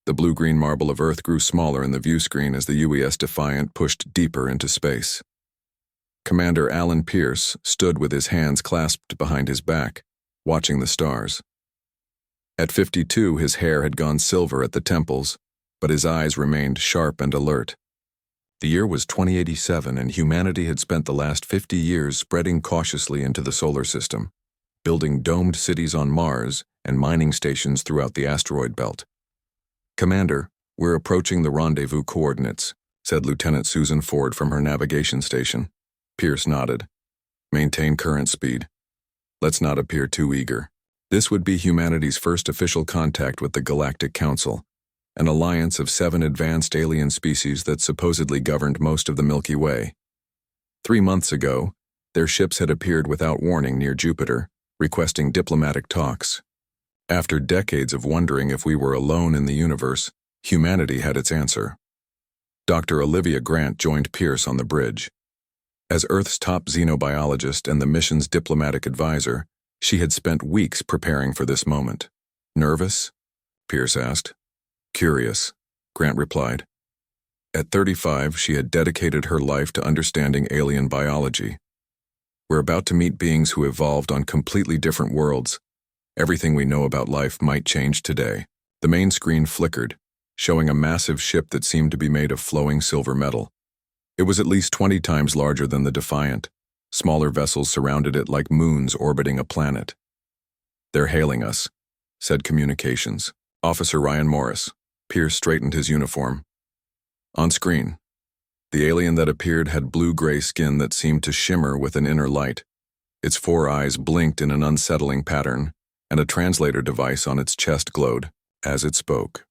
The blue-green marble of Earth grew smaller in the view screen as the UES Defiant pushed deeper into space. Commander Alan Pierce stood with his hands clasped behind his back, watching the stars. At 52, his hair had gone silver at the temples, but his eyes remained sharp and alert. The year was 2087, and humanity had spent the last 50 years spreading cautiously into the solar system, building domed cities on Mars and mining stations throughout the asteroid belt. "Commander, we're approaching the rendezvous coordinates," said Lieutenant Susan Ford from her navigation station. Pierce nodded. "Maintain current speed. Let's not appear too eager." This would be humanity's first official contact with the Galactic Council, an alliance of 7 advanced alien species that supposedly governed most of the Milky Way. 3 months ago, their ships had appeared without warning near Jupiter, requesting diplomatic talks. After decades of wondering if we were alone in the universe, humanity had its answer. Dr. Olivia Grant joined Pierce on the bridge. As Earth's top xenobiologist and the mission's diplomatic advisor, she had spent weeks preparing for this moment. "Nervous?" Pierce asked. "Curious," Grant replied. At 35, she had dedicated her life to understanding alien biology. "We're about to meet beings who evolved on completely different worlds. Everything we know about life might change today." The main screen flickered, showing a massive ship that seemed to be made of flowing silver metal. It was at least 20 times larger than the Defiant. Smaller vessels surrounded it like moons orbiting a planet. "They're hailing us," said Communications. "Officer Ryan Morris." Pierce straightened his uniform. On screen, the alien that appeared had blue-gray skin that seemed to shimmer with an inner light. Its 4 eyes blinked in an unsettling pattern, and a translator device on its chest glowed as it spoke.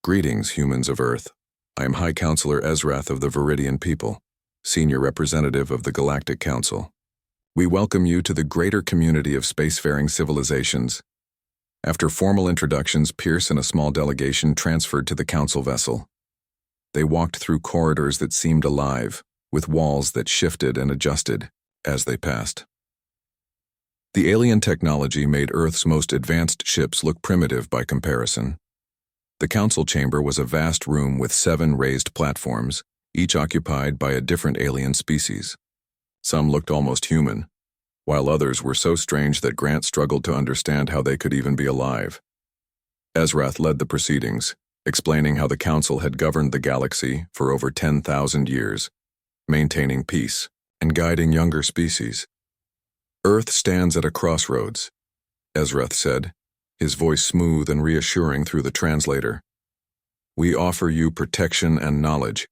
"Greetings, humans of Earth. I am High Counselor Ezrath of the Viridian people, Senior Representative of the Galactic Council. We welcome you to the greater community of spacefaring civilizations." After formal introductions, Pierce and a small delegation transferred to the Council vessel. They walked through corridors that seemed alive, with walls that shifted and adjusted as they passed. The alien technology made Earth's most advanced ships look primitive by comparison. The Council chamber was a vast room with 7 raised platforms, each occupied by a different alien species. Some looked almost human, while others were so strange that Grant struggled to understand how they could even be alive. Ezrath led the proceedings, explaining how the Council had governed the galaxy for over 10,000 years, maintaining peace and guiding younger species. "Earth stands at a crossroads," Ezrath said, his voice smooth and reassuring through the translator. "We offer you protection and knowledge.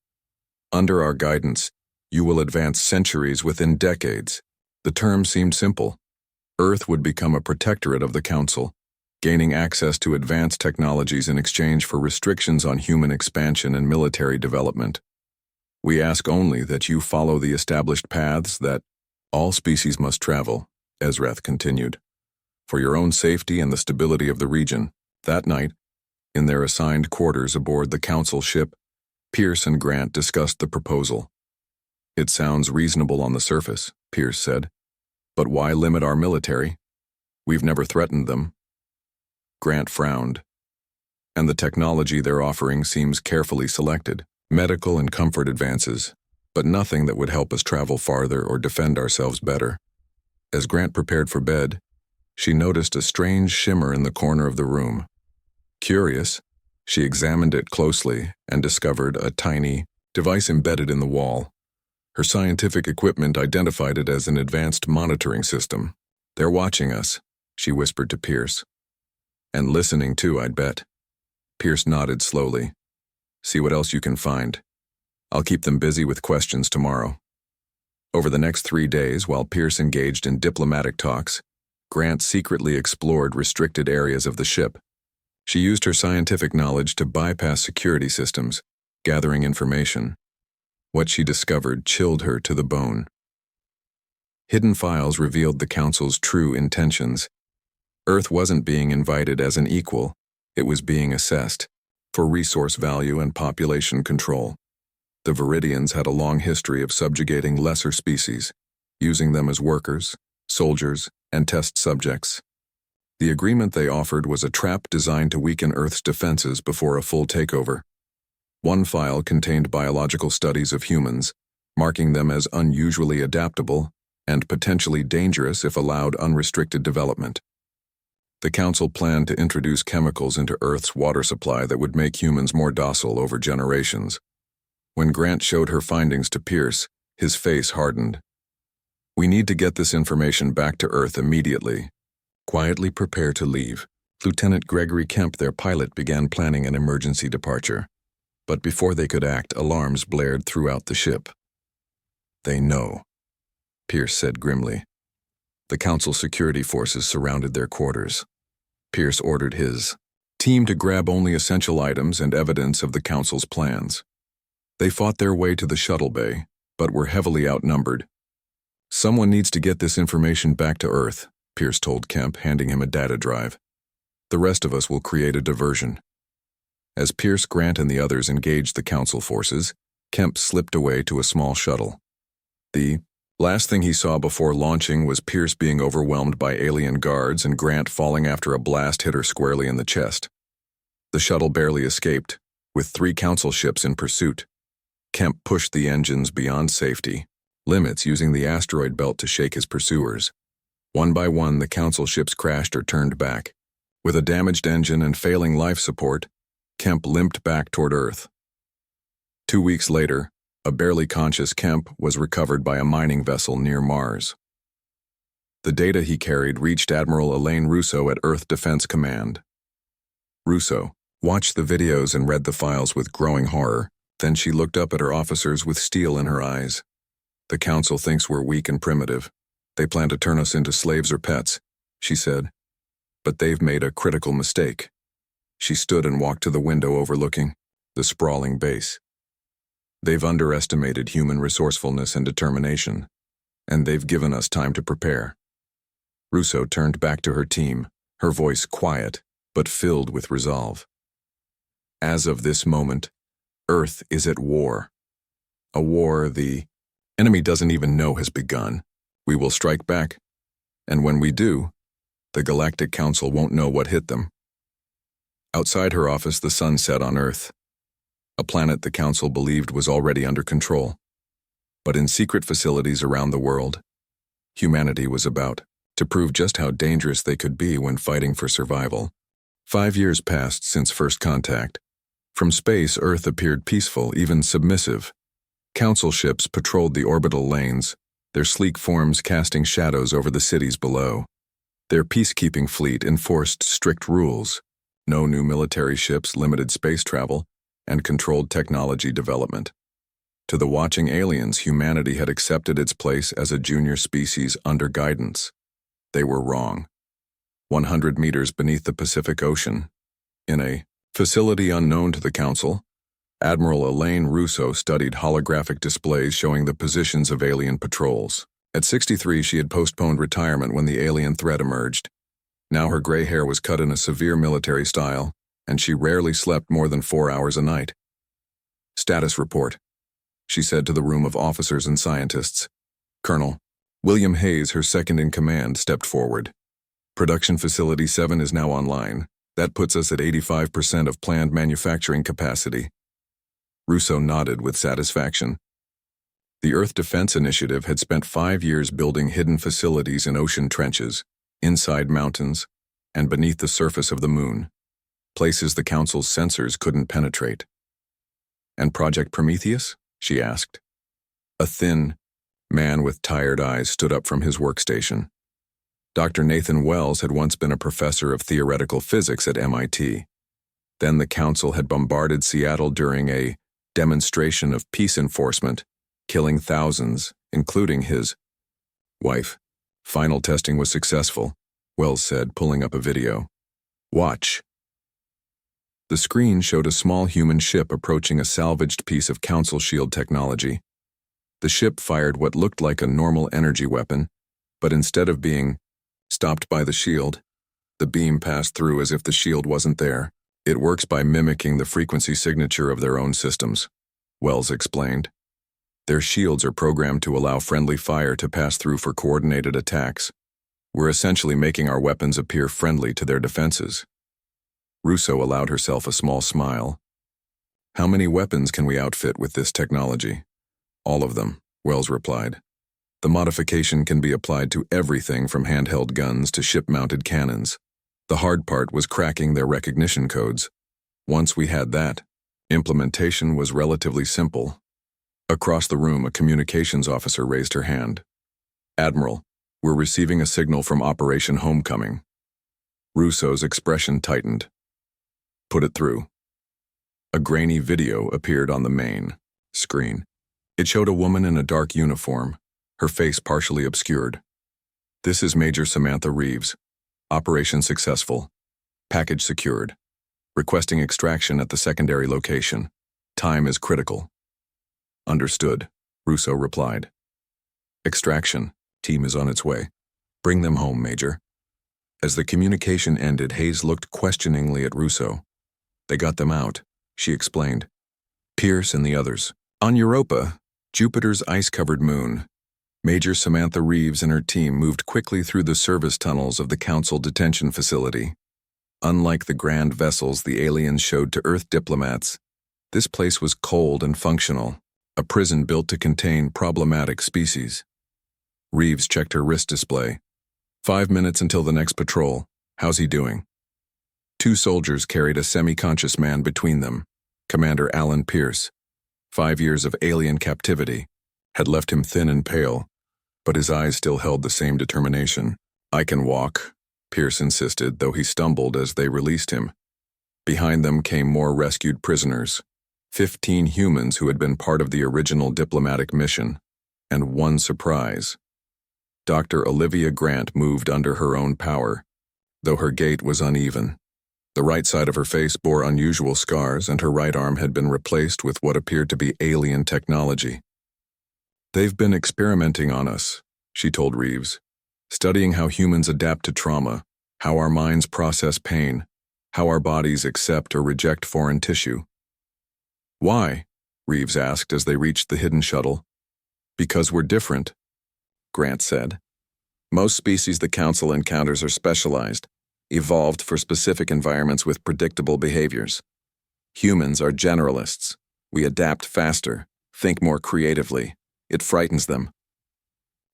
Under our guidance, you will advance centuries within decades." The term seemed simple. Earth would become a protectorate of the Council, gaining access to advanced technologies in exchange for restrictions on human expansion and military development. "We ask only that you follow the established paths that all species must travel," Ezrath continued, "for your own safety and the stability of the region." That night, in their assigned quarters aboard the Council ship, Pierce and Grant discussed the proposal. "It sounds reasonable on the surface," Pierce said. "But why limit our military? We've never threatened them." Grant frowned. "And the technology they're offering seems carefully selected. Medical and comfort advances, but nothing that would help us travel farther or defend ourselves better." As Grant prepared for bed, she noticed a strange shimmer in the corner of the room. Curious, she examined it closely and discovered a tiny device embedded in the wall. Her scientific equipment identified it as an advanced monitoring system. "They're watching us," she whispered to Pierce. "And listening too, I'd bet." Pierce nodded slowly. "See what else you can find. I'll keep them busy with questions tomorrow." Over the next 3 days, while Pierce engaged in diplomatic talks, Grant secretly explored restricted areas of the ship. She used her scientific knowledge to bypass security systems, gathering information. What she discovered chilled her to the bone. Hidden files revealed the Council's true intentions. Earth wasn't being invited as an equal, it was being assessed for resource value and population control. The Viridians had a long history of subjugating lesser species, using them as workers, soldiers, and test subjects. The agreement they offered was a trap designed to weaken Earth's defenses before a full takeover. One file contained biological studies of humans, marking them as unusually adaptable and potentially dangerous if allowed unrestricted development. The Council planned to introduce chemicals into Earth's water supply that would make humans more docile over generations. When Grant showed her findings to Pierce, his face hardened. "We need to get this information back to Earth immediately. Quietly prepare to leave." Lieutenant Gregory Kemp, their pilot, began planning an emergency departure. But before they could act, alarms blared throughout the ship. "They know," Pierce said grimly. The Council security forces surrounded their quarters. Pierce ordered his team to grab only essential items and evidence of the Council's plans. They fought their way to the shuttle bay, but were heavily outnumbered. "Someone needs to get this information back to Earth," Pierce told Kemp, handing him a data drive. "The rest of us will create a diversion." As Pierce, Grant, and the others engaged the Council forces, Kemp slipped away to a small shuttle. The last thing he saw before launching was Pierce being overwhelmed by alien guards and Grant falling after a blast hit her squarely in the chest. The shuttle barely escaped, with 3 Council ships in pursuit. Kemp pushed the engines beyond safety limits, using the asteroid belt to shake his pursuers. One by one, the Council ships crashed or turned back. With a damaged engine and failing life support, Kemp limped back toward Earth. 2 weeks later, a barely conscious Kemp was recovered by a mining vessel near Mars. The data he carried reached Admiral Elaine Russo at Earth Defense Command. Russo watched the videos and read the files with growing horror. Then she looked up at her officers with steel in her eyes. "The Council thinks we're weak and primitive. They plan to turn us into slaves or pets," she said. "But they've made a critical mistake." She stood and walked to the window overlooking the sprawling base. "They've underestimated human resourcefulness and determination, and they've given us time to prepare." Russo turned back to her team, her voice quiet but filled with resolve. "As of this moment, Earth is at war. A war the enemy doesn't even know has begun. We will strike back, and when we do, the Galactic Council won't know what hit them." Outside her office, the sun set on Earth, a planet the Council believed was already under control. But in secret facilities around the world, humanity was about to prove just how dangerous they could be when fighting for survival. 5 years passed since first contact. From space, Earth appeared peaceful, even submissive. Council ships patrolled the orbital lanes, their sleek forms casting shadows over the cities below. Their peacekeeping fleet enforced strict rules: no new military ships, limited space travel, and controlled technology development. To the watching aliens, humanity had accepted its place as a junior species under guidance. They were wrong. 100 meters beneath the Pacific Ocean, in a facility unknown to the Council, Admiral Elaine Russo studied holographic displays showing the positions of alien patrols. At 63, she had postponed retirement when the alien threat emerged. Now her gray hair was cut in a severe military style, and she rarely slept more than 4 hours a night. "Status report," she said to the room of officers and scientists. Colonel William Hayes, her second-in-command, stepped forward. "Production Facility 7 is now online. That puts us at 85% of planned manufacturing capacity." Russo nodded with satisfaction. The Earth Defense Initiative had spent 5 years building hidden facilities in ocean trenches, inside mountains, and beneath the surface of the moon, places the Council's sensors couldn't penetrate. "And Project Prometheus?" she asked. A thin man with tired eyes stood up from his workstation. Dr. Nathan Wells had once been a professor of theoretical physics at MIT. Then the Council had bombarded Seattle during a demonstration of peace enforcement, killing thousands, including his wife. "Final testing was successful," Wells said, pulling up a video. "Watch." The screen showed a small human ship approaching a salvaged piece of Council shield technology. The ship fired what looked like a normal energy weapon, but instead of being stopped by the shield, the beam passed through as if the shield wasn't there. "It works by mimicking the frequency signature of their own systems," Wells explained. "Their shields are programmed to allow friendly fire to pass through for coordinated attacks. We're essentially making our weapons appear friendly to their defenses. Russo allowed herself a small smile. How many weapons can we outfit with this technology? All of them, Wells replied. The modification can be applied to everything from handheld guns to ship-mounted cannons. The hard part was cracking their recognition codes. Once we had that, implementation was relatively simple. Across the room, a communications officer raised her hand. Admiral, we're receiving a signal from Operation Homecoming. Russo's expression tightened. Put it through. A grainy video appeared on the main screen. It showed a woman in a dark uniform, her face partially obscured. This is Major Samantha Reeves. Operation successful. Package secured. Requesting extraction at the secondary location. Time is critical. Understood, Russo replied. Extraction. Team is on its way. Bring them home, Major. As the communication ended, Hayes looked questioningly at Russo. They got them out, she explained. Pierce and the others. On Europa, Jupiter's ice-covered moon, Major Samantha Reeves and her team moved quickly through the service tunnels of the Council detention facility. Unlike the grand vessels the aliens showed to Earth diplomats, this place was cold and functional, a prison built to contain problematic species. Reeves checked her wrist display. 5 minutes until the next patrol. How's he doing? 2 soldiers carried a semi-conscious man between them. Commander Alan Pierce. 5 years of alien captivity had left him thin and pale, but his eyes still held the same determination. I can walk, Pierce insisted, though he stumbled as they released him. Behind them came more rescued prisoners, 15 humans who had been part of the original diplomatic mission, and one surprise. Dr. Olivia Grant moved under her own power, though her gait was uneven. The right side of her face bore unusual scars, and her right arm had been replaced with what appeared to be alien technology. They've been experimenting on us, she told Reeves, studying how humans adapt to trauma, how our minds process pain, how our bodies accept or reject foreign tissue. Why? Reeves asked as they reached the hidden shuttle. Because we're different, Grant said. Most species the Council encounters are specialized, evolved for specific environments with predictable behaviors. Humans are generalists. We adapt faster, think more creatively. It frightens them.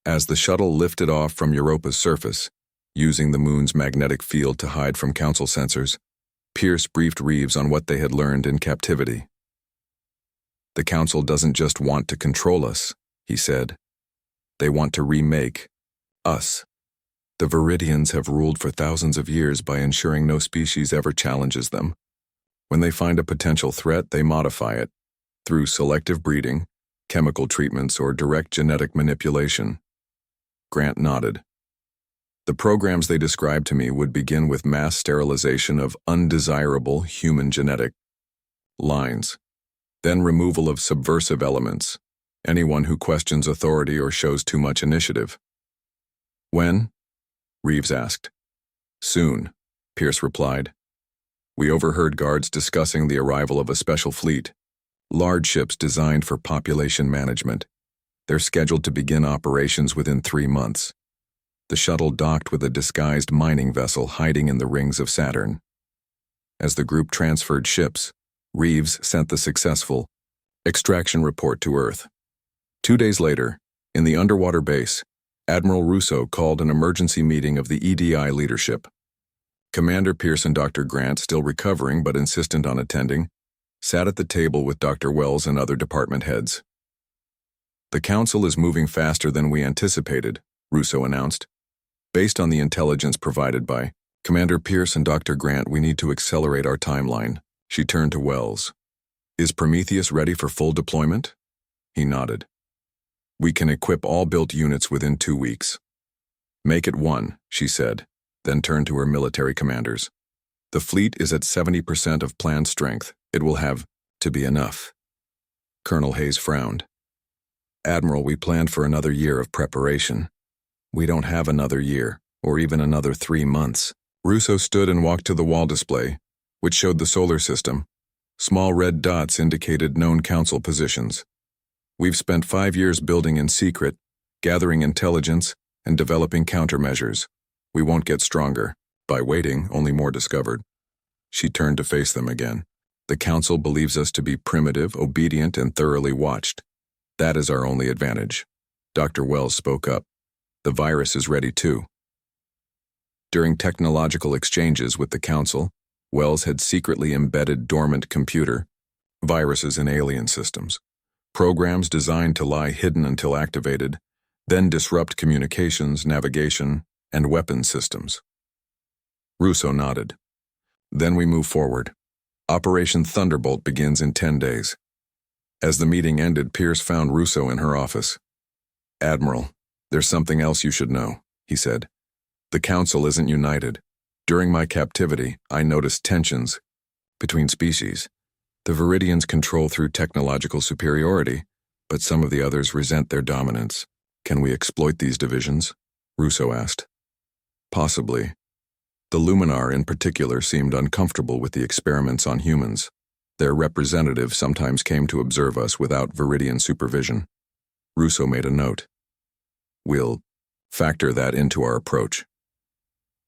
As the shuttle lifted off from Europa's surface, using the moon's magnetic field to hide from Council sensors, Pierce briefed Reeves on what they had learned in captivity. The Council doesn't just want to control us, he said. They want to remake us. The Viridians have ruled for thousands of years by ensuring no species ever challenges them. When they find a potential threat, they modify it, through selective breeding, chemical treatments, or direct genetic manipulation. Grant nodded. The programs they described to me would begin with mass sterilization of undesirable human genetic lines, then removal of subversive elements, anyone who questions authority or shows too much initiative. When? Reeves asked. Soon, Pierce replied. We overheard guards discussing the arrival of a special fleet, large ships designed for population management. They're scheduled to begin operations within 3 months. The shuttle docked with a disguised mining vessel hiding in the rings of Saturn. As the group transferred ships, Reeves sent the successful extraction report to Earth. 2 days later, in the underwater base, Admiral Russo called an emergency meeting of the EDI leadership. Commander Pierce and Dr. Grant, still recovering but insistent on attending, sat at the table with Dr. Wells and other department heads. The Council is moving faster than we anticipated, Russo announced. Based on the intelligence provided by Commander Pierce and Dr. Grant, we need to accelerate our timeline. She turned to Wells. Is Prometheus ready for full deployment? He nodded. We can equip all built units within 2 weeks. Make it 1, she said, then turned to her military commanders. The fleet is at 70% of planned strength. It will have to be enough. Colonel Hayes frowned. Admiral, we planned for another year of preparation. We don't have another year, or even another 3 months. Russo stood and walked to the wall display, which showed the solar system. Small red dots indicated known Council positions. We've spent 5 years building in secret, gathering intelligence, and developing countermeasures. We won't get stronger. By waiting, only more discovered. She turned to face them again. The Council believes us to be primitive, obedient, and thoroughly watched. That is our only advantage. Dr. Wells spoke up. The virus is ready too. During technological exchanges with the Council, Wells had secretly embedded dormant computer viruses in alien systems. Programs designed to lie hidden until activated, then disrupt communications, navigation, and weapons systems. Russo nodded. Then we move forward. Operation Thunderbolt begins in 10 days. As the meeting ended, Pierce found Russo in her office. "Admiral, there's something else you should know," he said. "The Council isn't united. During my captivity, I noticed tensions between species. The Viridians control through technological superiority, but some of the others resent their dominance. Can we exploit these divisions?" Russo asked. "Possibly. The Luminar in particular seemed uncomfortable with the experiments on humans. Their representatives sometimes came to observe us without Viridian supervision." Russo made a note. "We'll factor that into our approach."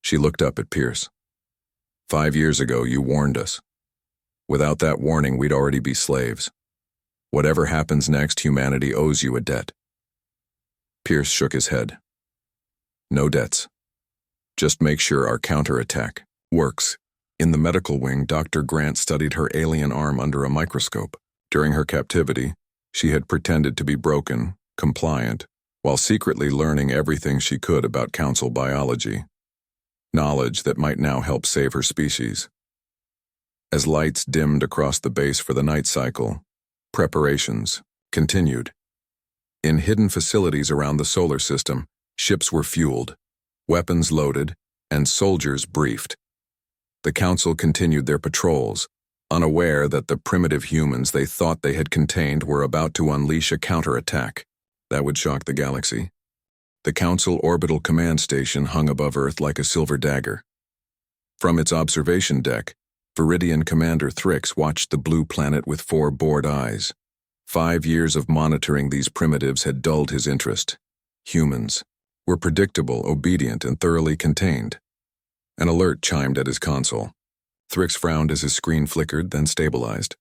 She looked up at Pierce. 5 years ago, you warned us. Without that warning, we'd already be slaves. Whatever happens next, humanity owes you a debt." Pierce shook his head. "No debts. Just make sure our counterattack works." In the medical wing, Dr. Grant studied her alien arm under a microscope. During her captivity, she had pretended to be broken, compliant, while secretly learning everything she could about Council biology. Knowledge that might now help save her species. As lights dimmed across the base for the night cycle, preparations continued. In hidden facilities around the solar system, ships were fueled, weapons loaded, and soldiers briefed. The Council continued their patrols, unaware that the primitive humans they thought they had contained were about to unleash a counterattack that would shock the galaxy. The Council Orbital Command Station hung above Earth like a silver dagger. From its observation deck, Viridian Commander Thrix watched the blue planet with 4 bored eyes. 5 years of monitoring these primitives had dulled his interest. Humans were predictable, obedient, and thoroughly contained. An alert chimed at his console. Thrix frowned as his screen flickered, then stabilized.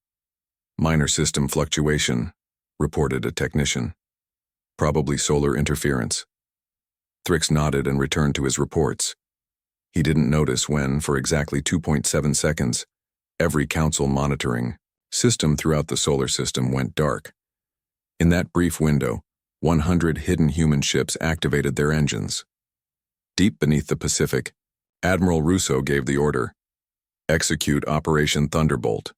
"Minor system fluctuation," reported a technician. "Probably solar interference." Thrix nodded and returned to his reports. He didn't notice when, for exactly 2.7 seconds, every Council monitoring system throughout the solar system went dark. In that brief window, 100 hidden human ships activated their engines. Deep beneath the Pacific, Admiral Russo gave the order, "Execute Operation Thunderbolt."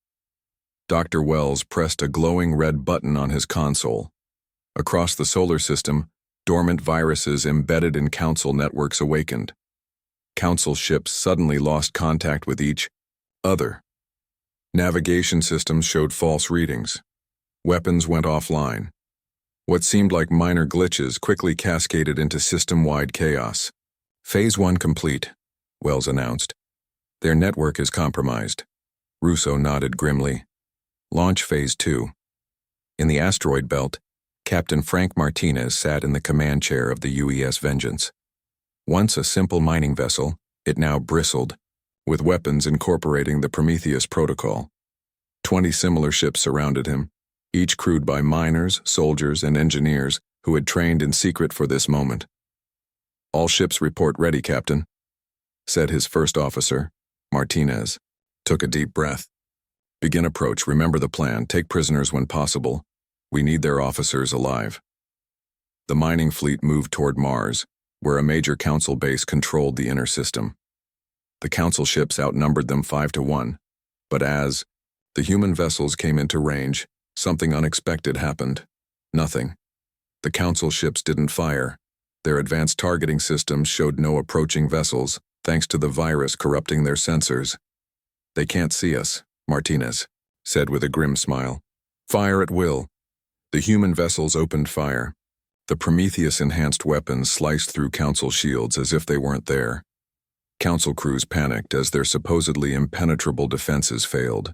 Dr. Wells pressed a glowing red button on his console. Across the solar system, dormant viruses embedded in Council networks awakened. Council ships suddenly lost contact with each other. Navigation systems showed false readings. Weapons went offline. What seemed like minor glitches quickly cascaded into system-wide chaos. "Phase 1 complete," Wells announced. "Their network is compromised." Russo nodded grimly. "Launch Phase 2. In the asteroid belt, Captain Frank Martinez sat in the command chair of the UES Vengeance. Once a simple mining vessel, it now bristled, with weapons incorporating the Prometheus protocol. 20 similar ships surrounded him, each crewed by miners, soldiers, and engineers who had trained in secret for this moment. "All ships report ready, Captain," said his first officer. Martinez took a deep breath. "Begin approach, remember the plan, take prisoners when possible. We need their officers alive." The mining fleet moved toward Mars, where a major Council base controlled the inner system. The Council ships outnumbered them 5-1, but as the human vessels came into range, something unexpected happened. Nothing. The Council ships didn't fire. Their advanced targeting systems showed no approaching vessels, thanks to the virus corrupting their sensors. "They can't see us," Martinez said with a grim smile. "Fire at will." The human vessels opened fire. The Prometheus-enhanced weapons sliced through Council shields as if they weren't there. Council crews panicked as their supposedly impenetrable defenses failed.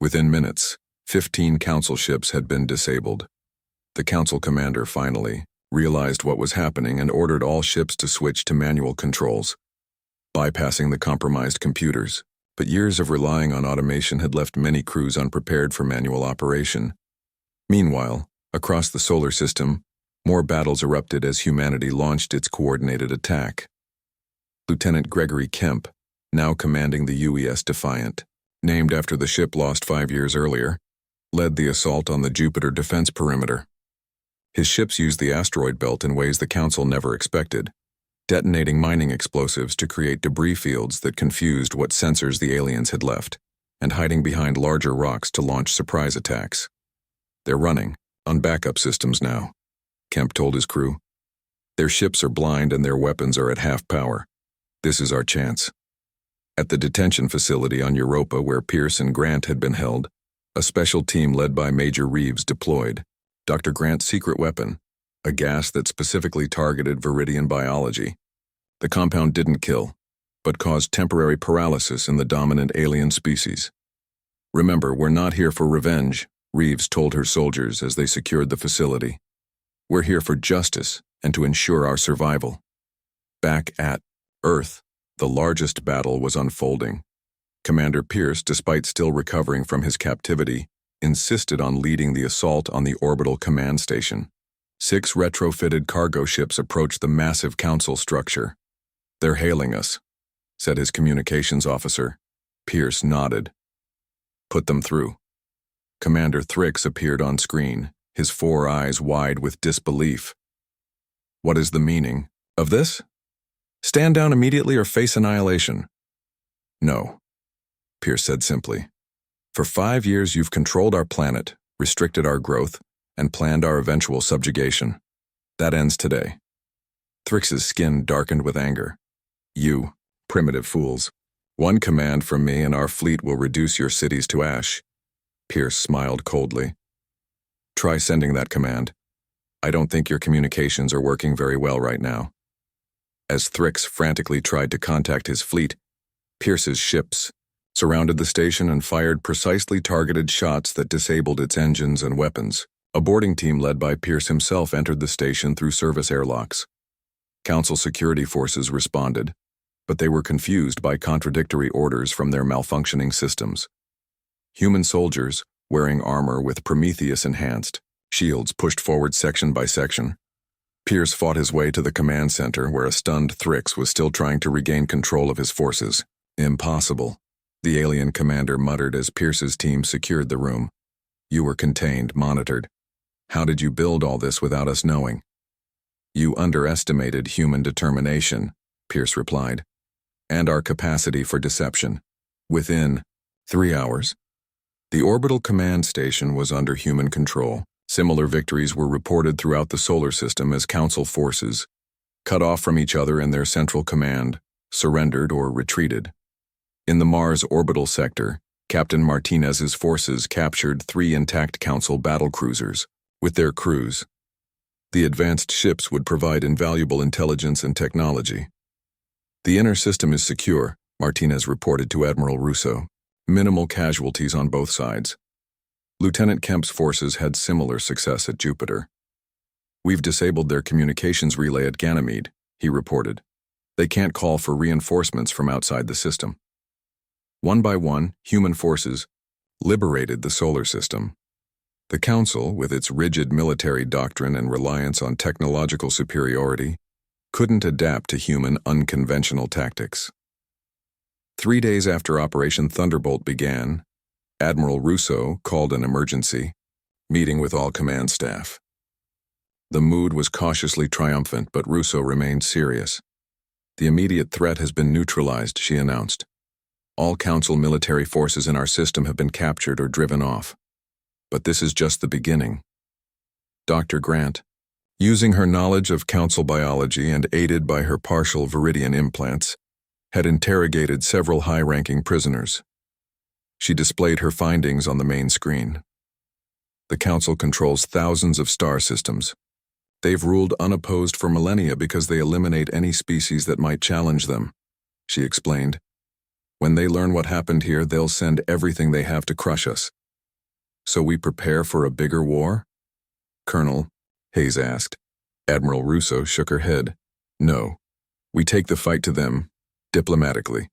Within minutes, 15 Council ships had been disabled. The Council commander finally realized what was happening and ordered all ships to switch to manual controls, bypassing the compromised computers. But years of relying on automation had left many crews unprepared for manual operation. Meanwhile, across the solar system, more battles erupted as humanity launched its coordinated attack. Lieutenant Gregory Kemp, now commanding the UES Defiant, named after the ship lost 5 years earlier, led the assault on the Jupiter defense perimeter. His ships used the asteroid belt in ways the Council never expected, detonating mining explosives to create debris fields that confused what sensors the aliens had left, and hiding behind larger rocks to launch surprise attacks. They're running on backup systems now, Kemp told his crew. Their ships are blind and their weapons are at half power. This is our chance. At the detention facility on Europa where Pierce and Grant had been held, a special team led by Major Reeves deployed. Dr. Grant's secret weapon, a gas that specifically targeted viridian biology. The compound didn't kill, but caused temporary paralysis in the dominant alien species. Remember, we're not here for revenge, Reeves told her soldiers as they secured the facility. We're here for justice and to ensure our survival. Back at Earth, the largest battle was unfolding. Commander Pierce, despite still recovering from his captivity, insisted on leading the assault on the orbital command station. 6 retrofitted cargo ships approached the massive council structure. They're hailing us, said his communications officer. Pierce nodded. Put them through. Commander Thrix appeared on screen, his 4 eyes wide with disbelief. What is the meaning of this? Stand down immediately or face annihilation. No, Pierce said simply. For 5 years you've controlled our planet, restricted our growth, and planned our eventual subjugation. That ends today. Thrix's skin darkened with anger. You, primitive fools. One command from me and our fleet will reduce your cities to ash. Pierce smiled coldly. Try sending that command. I don't think your communications are working very well right now. As Thrix frantically tried to contact his fleet, Pierce's ships surrounded the station and fired precisely targeted shots that disabled its engines and weapons. A boarding team led by Pierce himself entered the station through service airlocks. Council security forces responded, but they were confused by contradictory orders from their malfunctioning systems. Human soldiers, wearing armor with Prometheus-enhanced shields, pushed forward section by section. Pierce fought his way to the command center where a stunned Thrix was still trying to regain control of his forces. Impossible, the alien commander muttered as Pierce's team secured the room. You were contained, monitored. How did you build all this without us knowing? You underestimated human determination, Pierce replied, and our capacity for deception. Within 3 hours, the orbital command station was under human control. Similar victories were reported throughout the solar system as Council forces, cut off from each other in their central command, surrendered or retreated. In the Mars orbital sector, Captain Martinez's forces captured 3 intact Council battlecruisers. With their crews, the advanced ships would provide invaluable intelligence and technology. The inner system is secure, Martinez reported to Admiral Russo. Minimal casualties on both sides. Lieutenant Kemp's forces had similar success at Jupiter. We've disabled their communications relay at Ganymede, he reported. They can't call for reinforcements from outside the system. One by one, human forces liberated the solar system. The Council, with its rigid military doctrine and reliance on technological superiority, couldn't adapt to human unconventional tactics. 3 days after Operation Thunderbolt began, Admiral Russo called an emergency meeting with all command staff. The mood was cautiously triumphant, but Russo remained serious. The immediate threat has been neutralized, she announced. All Council military forces in our system have been captured or driven off. But this is just the beginning. Dr. Grant, using her knowledge of Council biology and aided by her partial viridian implants, had interrogated several high-ranking prisoners. She displayed her findings on the main screen. The Council controls thousands of star systems. They've ruled unopposed for millennia because they eliminate any species that might challenge them, she explained. When they learn what happened here, they'll send everything they have to crush us. So we prepare for a bigger war? Colonel, Hayes asked. Admiral Russo shook her head. No, we take the fight to them, diplomatically.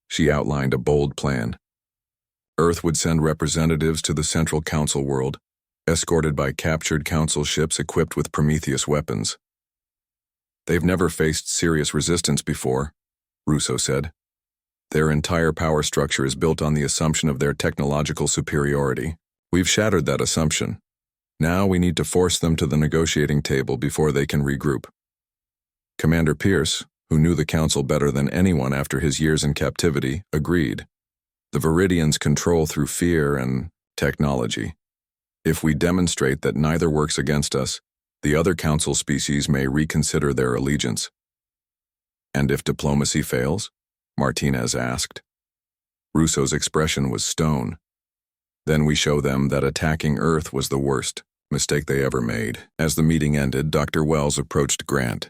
She outlined a bold plan. Earth would send representatives to the Central Council world, escorted by captured Council ships equipped with Prometheus weapons. They've never faced serious resistance before, Russo said. Their entire power structure is built on the assumption of their technological superiority. We've shattered that assumption. Now we need to force them to the negotiating table before they can regroup. Commander Pierce, who knew the Council better than anyone after his years in captivity, agreed. The Viridians control through fear and technology. If we demonstrate that neither works against us, the other Council species may reconsider their allegiance. And if diplomacy fails? Martinez asked. Russo's expression was stone. Then we show them that attacking Earth was the worst mistake they ever made. As the meeting ended, Dr. Wells approached Grant.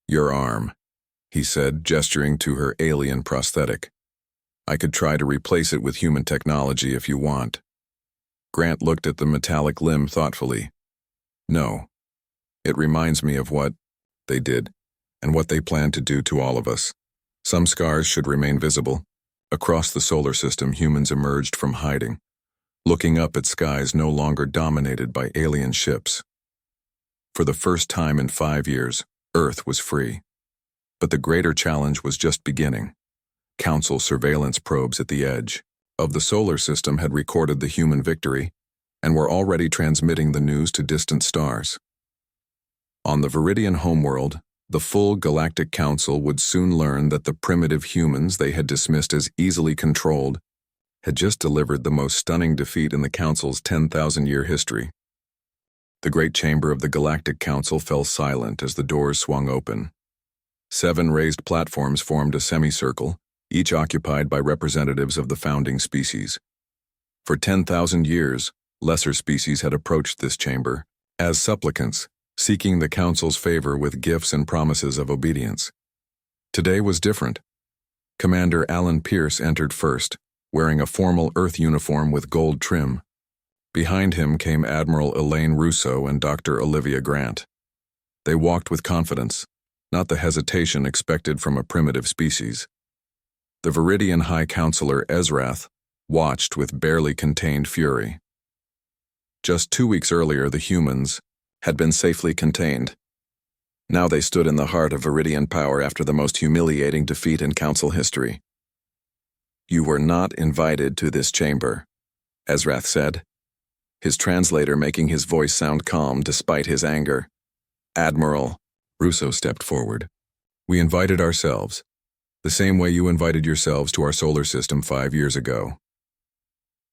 Your arm, he said, gesturing to her alien prosthetic. I could try to replace it with human technology if you want. Grant looked at the metallic limb thoughtfully. No. It reminds me of what they did and what they plan to do to all of us. Some scars should remain visible. Across the solar system, humans emerged from hiding, looking up at skies no longer dominated by alien ships. For the first time in 5 years, Earth was free. But the greater challenge was just beginning. Council surveillance probes at the edge of the solar system had recorded the human victory and were already transmitting the news to distant stars. On the Viridian homeworld, the full Galactic Council would soon learn that the primitive humans they had dismissed as easily controlled had just delivered the most stunning defeat in the Council's 10,000-year history. The great chamber of the Galactic Council fell silent as the doors swung open. 7 raised platforms formed a semicircle, each occupied by representatives of the founding species. For 10,000 years, lesser species had approached this chamber as supplicants, seeking the Council's favor with gifts and promises of obedience. Today was different. Commander Alan Pierce entered first, wearing a formal Earth uniform with gold trim. Behind him came Admiral Elaine Russo and Dr. Olivia Grant. They walked with confidence, not the hesitation expected from a primitive species. The Viridian High Counselor Ezrath watched with barely contained fury. Just 2 weeks earlier, the humans had been safely contained. Now they stood in the heart of Viridian power after the most humiliating defeat in Council history. You were not invited to this chamber, Ezrath said, his translator making his voice sound calm despite his anger. Admiral, Russo stepped forward. We invited ourselves, the same way you invited yourselves to our solar system 5 years ago.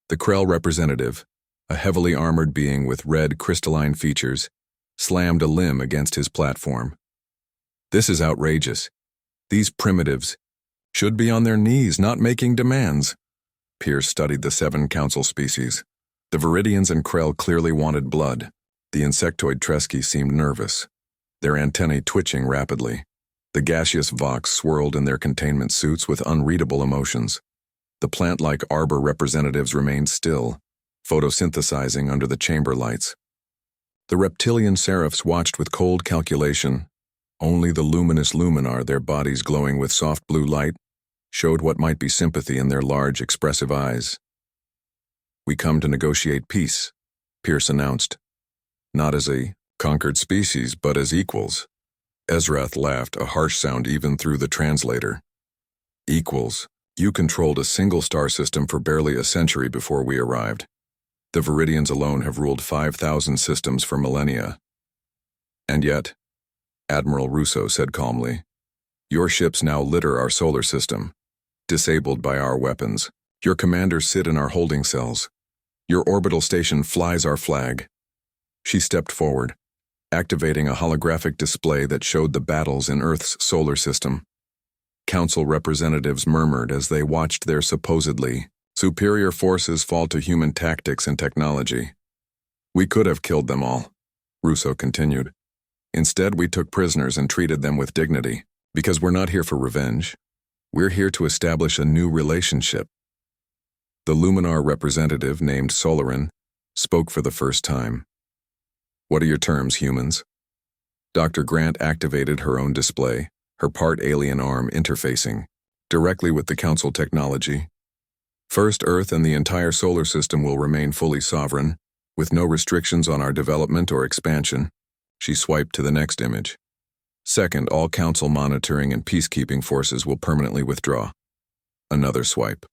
The Krell representative, a heavily armored being with red crystalline features, slammed a limb against his platform. This is outrageous. These primitives should be on their knees, not making demands. Pierce studied the 7 Council species. The Viridians and Krell clearly wanted blood. The insectoid Tresky seemed nervous, their antennae twitching rapidly. The gaseous Vox swirled in their containment suits with unreadable emotions. The plant-like arbor representatives remained still, photosynthesizing under the chamber lights. The reptilian seraphs watched with cold calculation. Only the luminous luminar, their bodies glowing with soft blue light, showed what might be sympathy in their large, expressive eyes. We come to negotiate peace, Pierce announced. Not as a conquered species, but as equals. Ezrath laughed, a harsh sound even through the translator. Equals. You controlled a single star system for barely a century before we arrived. The Viridians alone have ruled 5,000 systems for millennia. And yet, Admiral Russo said calmly, your ships now litter our solar system, disabled by our weapons. Your commanders sit in our holding cells. Your orbital station flies our flag. She stepped forward, activating a holographic display that showed the battles in Earth's solar system. Council representatives murmured as they watched their supposedly superior forces fall to human tactics and technology. We could have killed them all, Russo continued. Instead, we took prisoners and treated them with dignity, because we're not here for revenge. We're here to establish a new relationship. The Luminar representative, named Solarin, spoke for the first time. What are your terms, humans? Dr. Grant activated her own display, her part alien arm interfacing directly with the Council technology. First, Earth and the entire solar system will remain fully sovereign, with no restrictions on our development or expansion. She swiped to the next image. Second, all Council monitoring and peacekeeping forces will permanently withdraw. Another swipe.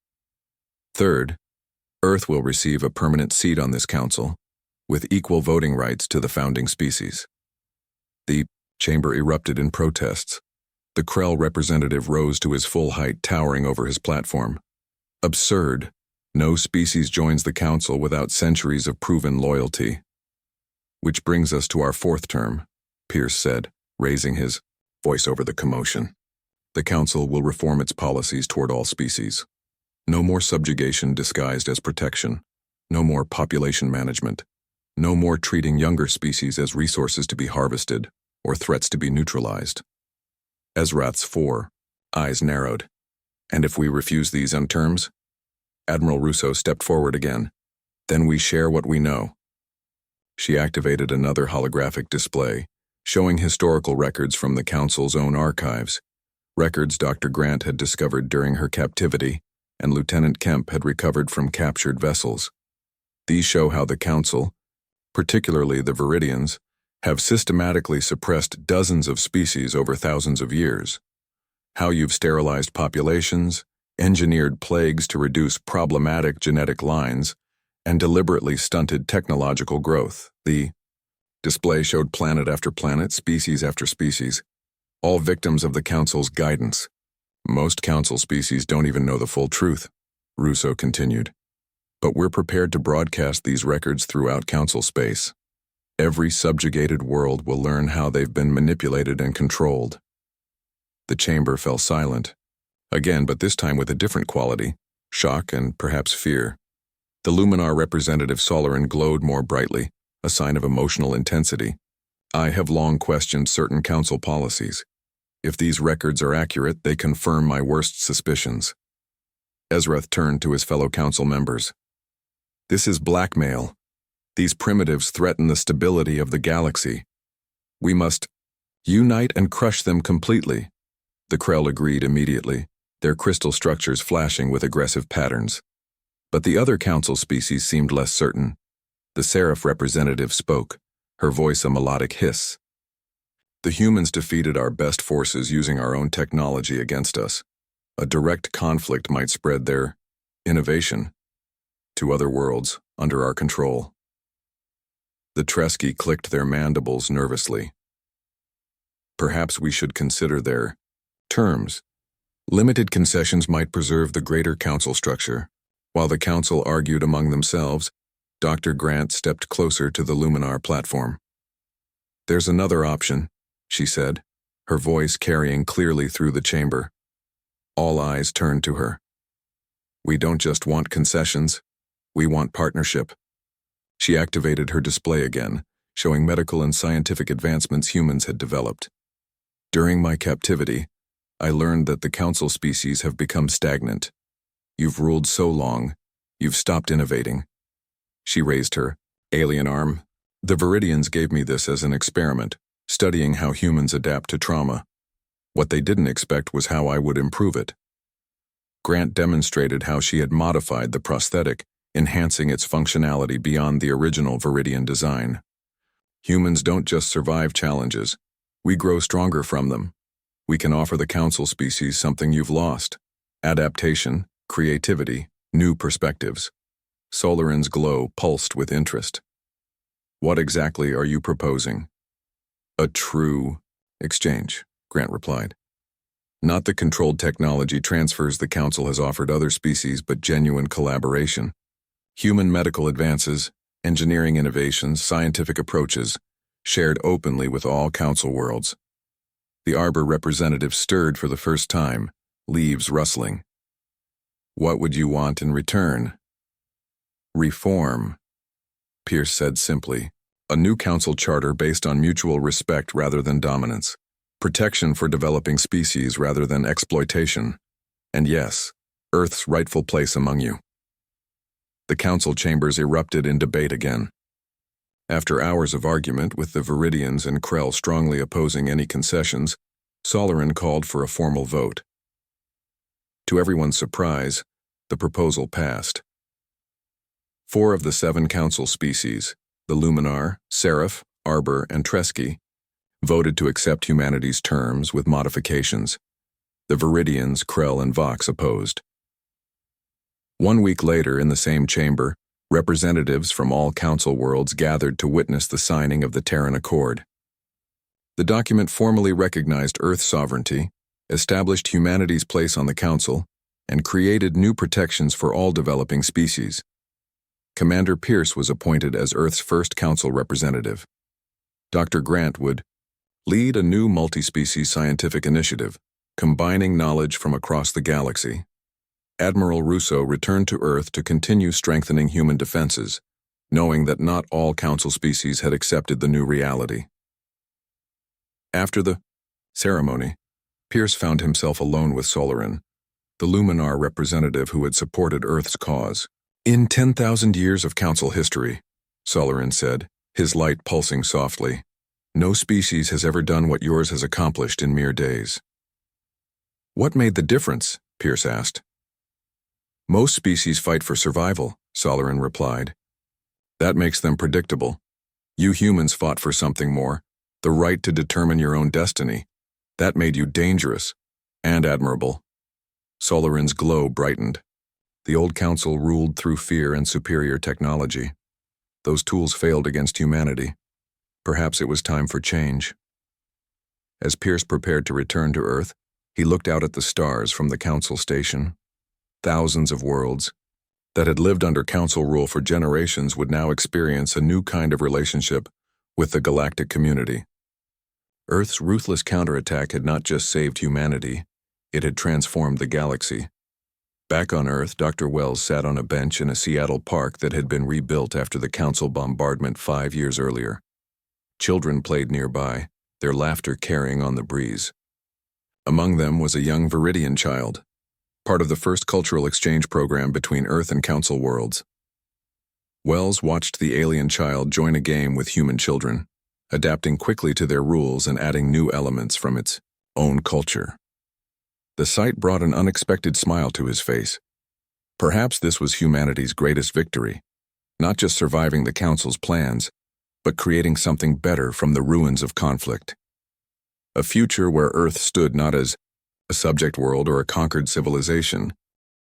Third, Earth will receive a permanent seat on this Council, with equal voting rights to the founding species. The chamber erupted in protests. The Krell representative rose to his full height, towering over his platform. Absurd. No species joins the Council without centuries of proven loyalty. Which brings us to our fourth term, Pierce said, raising his voice over the commotion. The Council will reform its policies toward all species. No more subjugation disguised as protection. No more population management. No more treating younger species as resources to be harvested or threats to be neutralized. Ezrath's 4 eyes narrowed. And if we refuse these on terms? Admiral Russo stepped forward again. Then we share what we know. She activated another holographic display, showing historical records from the Council's own archives, records Dr. Grant had discovered during her captivity and Lieutenant Kemp had recovered from captured vessels. These show how the Council, particularly the Viridians, have systematically suppressed dozens of species over thousands of years. How you've sterilized populations, engineered plagues to reduce problematic genetic lines, and deliberately stunted technological growth. The display showed planet after planet, species after species, all victims of the Council's guidance. Most Council species don't even know the full truth, Russo continued. But we're prepared to broadcast these records throughout Council space. Every subjugated world will learn how they've been manipulated and controlled. The chamber fell silent. Again, but this time with a different quality, shock and perhaps fear. The Luminar representative Solarin glowed more brightly, a sign of emotional intensity. I have long questioned certain Council policies. If these records are accurate, they confirm my worst suspicions. Ezrath turned to his fellow Council members. This is blackmail. These primitives threaten the stability of the galaxy. We must unite and crush them completely. The Krell agreed immediately, their crystal structures flashing with aggressive patterns. But the other Council species seemed less certain. The Seraph representative spoke, her voice a melodic hiss. The humans defeated our best forces using our own technology against us. A direct conflict might spread their innovation to other worlds under our control. The Tresky clicked their mandibles nervously. Perhaps we should consider their terms. Limited concessions might preserve the greater Council structure. While the Council argued among themselves, Dr. Grant stepped closer to the Luminar platform. There's another option, she said, her voice carrying clearly through the chamber. All eyes turned to her. We don't just want concessions, we want partnership. She activated her display again, showing medical and scientific advancements humans had developed. During my captivity, I learned that the Council species have become stagnant. You've ruled so long, you've stopped innovating. She raised her alien arm. The Viridians gave me this as an experiment, studying how humans adapt to trauma. What they didn't expect was how I would improve it. Grant demonstrated how she had modified the prosthetic, enhancing its functionality beyond the original Viridian design. Humans don't just survive challenges, we grow stronger from them. We can offer the Council species something you've lost: adaptation, creativity, new perspectives. Solarin's glow pulsed with interest. What exactly are you proposing? A true exchange, Grant replied. Not the controlled technology transfers the Council has offered other species, but genuine collaboration. Human medical advances, engineering innovations, scientific approaches, shared openly with all Council worlds. The Arbor representative stirred for the first time, leaves rustling. What would you want in return? Reform, Pierce said simply. A new Council charter based on mutual respect rather than dominance. Protection for developing species rather than exploitation. And yes, Earth's rightful place among you. The Council chambers erupted in debate again. After hours of argument with the Viridians and Krell strongly opposing any concessions, Solarin called for a formal vote. To everyone's surprise, the proposal passed. 4 of the 7 council species, the Luminar, Seraph, Arbor, and Tresky, voted to accept humanity's terms with modifications. The Viridians, Krell, and Vox opposed. 1 week later, in the same chamber, representatives from all council worlds gathered to witness the signing of the Terran Accord. The document formally recognized Earth's sovereignty, established humanity's place on the council, and created new protections for all developing species. Commander Pierce was appointed as Earth's first council representative. Dr. Grant would lead a new multi-species scientific initiative, combining knowledge from across the galaxy. Admiral Russo returned to Earth to continue strengthening human defenses, knowing that not all council species had accepted the new reality. After the ceremony, Pierce found himself alone with Solarin, the Luminar representative who had supported Earth's cause. "In 10,000 years of council history," Solarin said, his light pulsing softly, "no species has ever done what yours has accomplished in mere days." "What made the difference?" Pierce asked. "Most species fight for survival," Solarin replied. "That makes them predictable. You humans fought for something more, the right to determine your own destiny. That made you dangerous and admirable." Solarin's glow brightened. The old council ruled through fear and superior technology. Those tools failed against humanity. Perhaps it was time for change. As Pierce prepared to return to Earth, he looked out at the stars from the council station. Thousands of worlds that had lived under council rule for generations would now experience a new kind of relationship with the galactic community. Earth's ruthless counterattack had not just saved humanity, it had transformed the galaxy. Back on Earth, Dr. Wells sat on a bench in a Seattle park that had been rebuilt after the council bombardment 5 years earlier. Children played nearby, their laughter carrying on the breeze. Among them was a young Viridian child, part of the first cultural exchange program between Earth and Council worlds. Wells watched the alien child join a game with human children, adapting quickly to their rules and adding new elements from its own culture. The sight brought an unexpected smile to his face. Perhaps this was humanity's greatest victory, not just surviving the Council's plans, but creating something better from the ruins of conflict. A future where Earth stood not as a subject world or a conquered civilization,